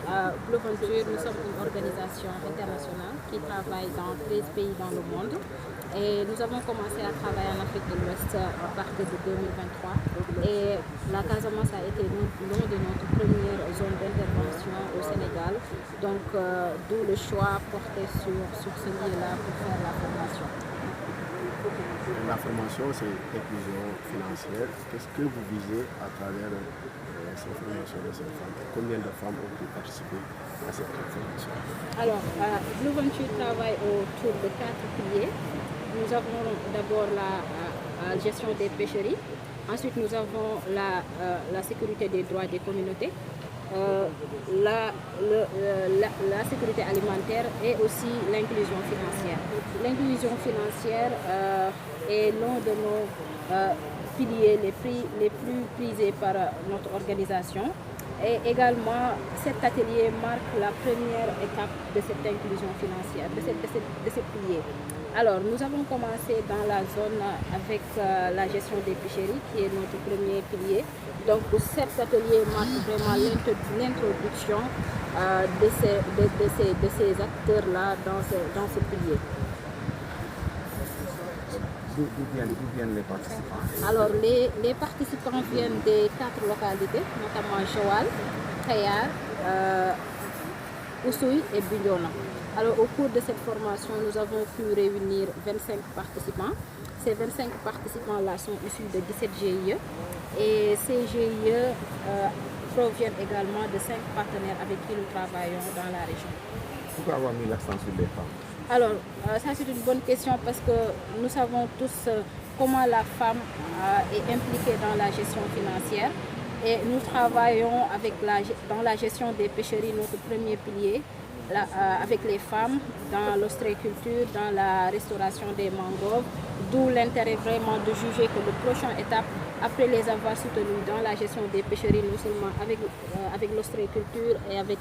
Blue Venture, nous sommes une organisation internationale qui travaille dans 13 pays dans le monde. Et nous avons commencé à travailler en Afrique de l'Ouest à partir de 2023. Et la Casamance a été l'une de notre première zone d'intervention au Sénégal. Donc, d'où le choix porté sur ce lieu-là pour faire la formation. La formation, c'est inclusion financière. Qu'est-ce que vous visez à travers cette formation de ces femmes? Combien de femmes ont pu participer à cette formation? Alors, Blue Venture travaille autour de 4 piliers. Nous avons d'abord la gestion des pêcheries. Ensuite, nous avons la sécurité des droits des communautés, la sécurité alimentaire et aussi l'inclusion financière. L'inclusion financière est l'un de nos piliers les plus prisés par notre organisation. Et également, cet atelier marque la première étape de cette inclusion financière, de ces piliers. Alors, nous avons commencé dans la zone avec la gestion des pêcheries, qui est notre premier pilier. Donc, cet atelier marque vraiment l'introduction de ces acteurs-là dans ce pilier. D'où viennent les participants? Alors, les participants viennent des 4 localités, notamment Joal, Kayar, Oussouye et Bignona. Alors, au cours de cette formation, nous avons pu réunir 25 participants. Ces 25 participants-là sont issus de 17 GIE. Et ces GIE proviennent également de 5 partenaires avec qui nous travaillons dans la région. Pourquoi avoir mis l'accent sur les femmes? Alors, ça c'est une bonne question parce que nous savons tous comment la femme est impliquée dans la gestion financière. Et nous travaillons dans la gestion des pêcheries, notre premier pilier, avec les femmes, dans l'ostréiculture, dans la restauration des mangroves, d'où l'intérêt vraiment de juger que la prochaine étape, après les avoir soutenus dans la gestion des pêcheries, non seulement avec l'ostréiculture et avec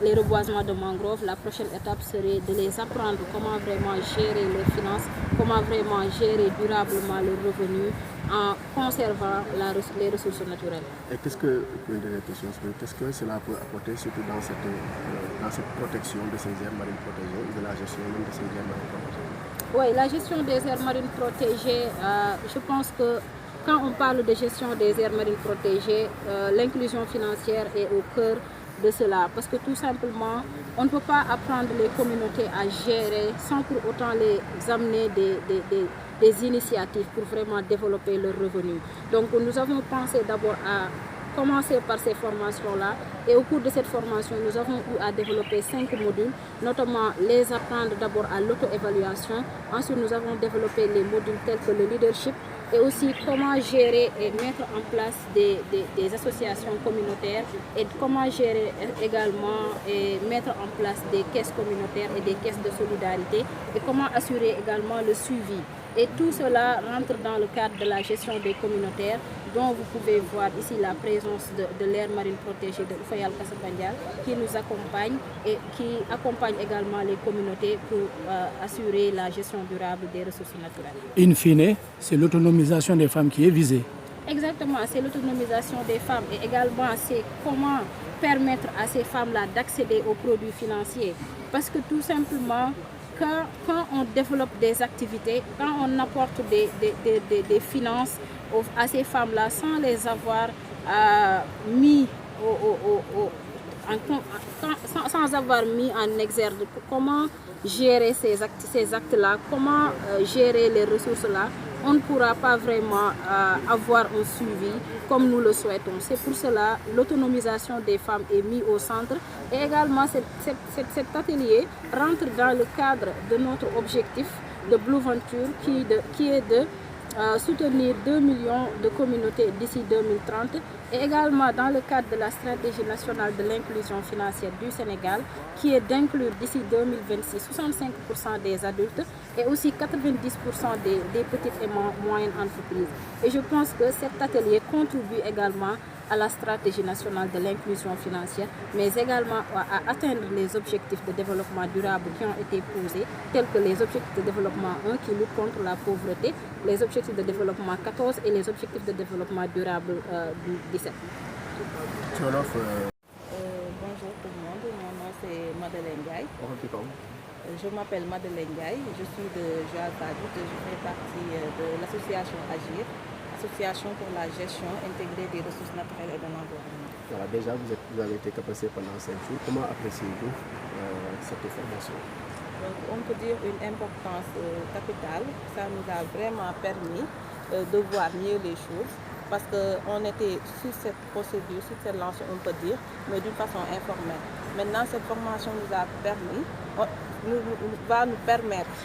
les reboisements de mangroves, la prochaine étape serait de les apprendre comment vraiment gérer leurs finances, comment vraiment gérer durablement leurs revenus en conservant les ressources naturelles. Et qu'est-ce que cela peut apporter, surtout dans cette protection de ces aires marines protégées, de la gestion même de ces aires marines protégées? Oui, la gestion des aires marines protégées, je pense que quand on parle de gestion des aires marines protégées, l'inclusion financière est au cœur de cela. Parce que tout simplement, on ne peut pas apprendre les communautés à gérer sans pour autant les amener des initiatives pour vraiment développer leurs revenus. Donc nous avons pensé d'abord à commencer par ces formations-là. Et au cours de cette formation, nous avons eu à développer 5 modules, notamment les apprendre d'abord à l'auto-évaluation. Ensuite, nous avons développé les modules tels que le leadership et aussi comment gérer et mettre en place des associations communautaires et comment gérer également et mettre en place des caisses communautaires et des caisses de solidarité et comment assurer également le suivi. Et tout cela rentre dans le cadre de la gestion des communautaires, dont vous pouvez voir ici la présence de l'aire marine protégée de Oufayal Kassapandial qui nous accompagne et qui accompagne également les communautés pour assurer la gestion durable des ressources naturelles. In fine, c'est l'autonomisation des femmes qui est visée. Exactement, c'est l'autonomisation des femmes et également c'est comment permettre à ces femmes-là d'accéder aux produits financiers. Parce que tout simplement, quand on développe des activités, quand on apporte des finances à ces femmes-là sans les avoir mis sans avoir mis en exergue comment gérer ces actes-là, comment gérer les ressources-là, on ne pourra pas vraiment avoir un suivi comme nous le souhaitons. C'est pour cela que l'autonomisation des femmes est mise au centre. Et également, cet atelier rentre dans le cadre de notre objectif de Blue Venture qui est de soutenir 2 millions de communautés d'ici 2030 et également dans le cadre de la stratégie nationale de l'inclusion financière du Sénégal qui est d'inclure d'ici 2026 65% des adultes et aussi 90% des petites et moyennes entreprises. Et je pense que cet atelier contribue également à la stratégie nationale de l'inclusion financière, mais également à atteindre les objectifs de développement durable qui ont été posés, tels que les objectifs de développement 1 qui luttent contre la pauvreté, les objectifs de développement 14 et les objectifs de développement durable 17. Bonjour tout le monde. mon nom c'est Madeleine Ndiaye. Je m'appelle Madeleine Ndiaye, je suis de Joal Fadiouth, je fais partie de l'association AGIR, Association pour la gestion intégrée des ressources naturelles et de l'environnement. Voilà, déjà, vous avez été capacité pendant 5 jours. Comment appréciez-vous cette formation? Donc, on peut dire une importance capitale. Ça nous a vraiment permis de voir mieux les choses parce qu'on était sur cette procédure, sur cette lancée, on peut dire, mais d'une façon informelle. Maintenant, cette formation nous a permis, va nous permettre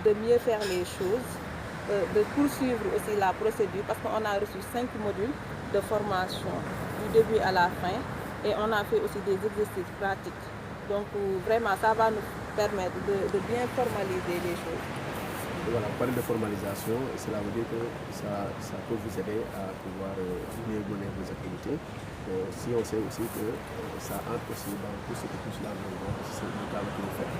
de mieux faire les choses, de poursuivre aussi la procédure parce qu'on a reçu 5 modules de formation du début à la fin et on a fait aussi des exercices pratiques. Donc vraiment ça va nous permettre de bien formaliser les choses. Voilà, parler de formalisation, cela veut dire que ça peut vous aider à pouvoir mieux mener vos activités. Si on sait aussi que ça entre aussi dans tout ce qui touche l'environnement, c'est le cas que vous faites.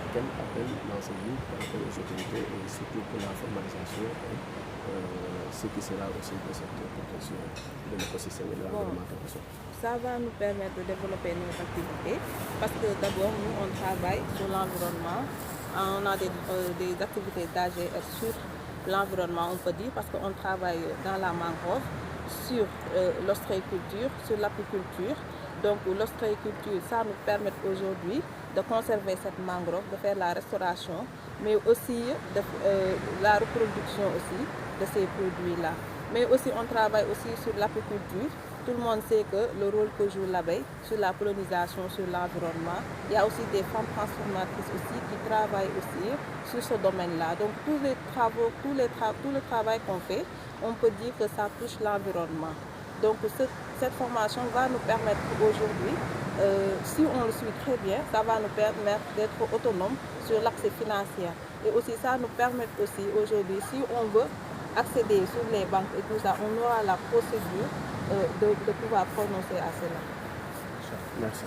Quel appel lancez-vous par rapport aux autorités et surtout pour la formalisation ce qui sera aussi de cette protection de l'écosystème et de l'environnement? Ça va nous permettre de développer nos activités parce que d'abord nous on travaille sur l'environnement, on a des activités d'AGR sur l'environnement on peut dire parce qu'on travaille dans la mangrove, sur l'ostréiculture, sur l'apiculture. Donc l'ostréiculture ça nous permet aujourd'hui de conserver cette mangrove, de faire la restauration mais aussi de la reproduction aussi de ces produits-là. Mais aussi on travaille aussi sur l'apiculture. Tout le monde sait que le rôle que joue l'abeille sur la pollinisation, sur l'environnement. Il y a aussi des femmes transformatrices aussi qui travaillent aussi sur ce domaine-là. Donc tout le travail qu'on fait, on peut dire que ça touche l'environnement. Donc cette formation va nous permettre aujourd'hui, si on le suit très bien, ça va nous permettre d'être autonomes sur l'accès financier. Et aussi ça nous permet aussi aujourd'hui, si on veut accéder sur les banques et tout ça, on aura la procédure de pouvoir prononcer à cela. Merci.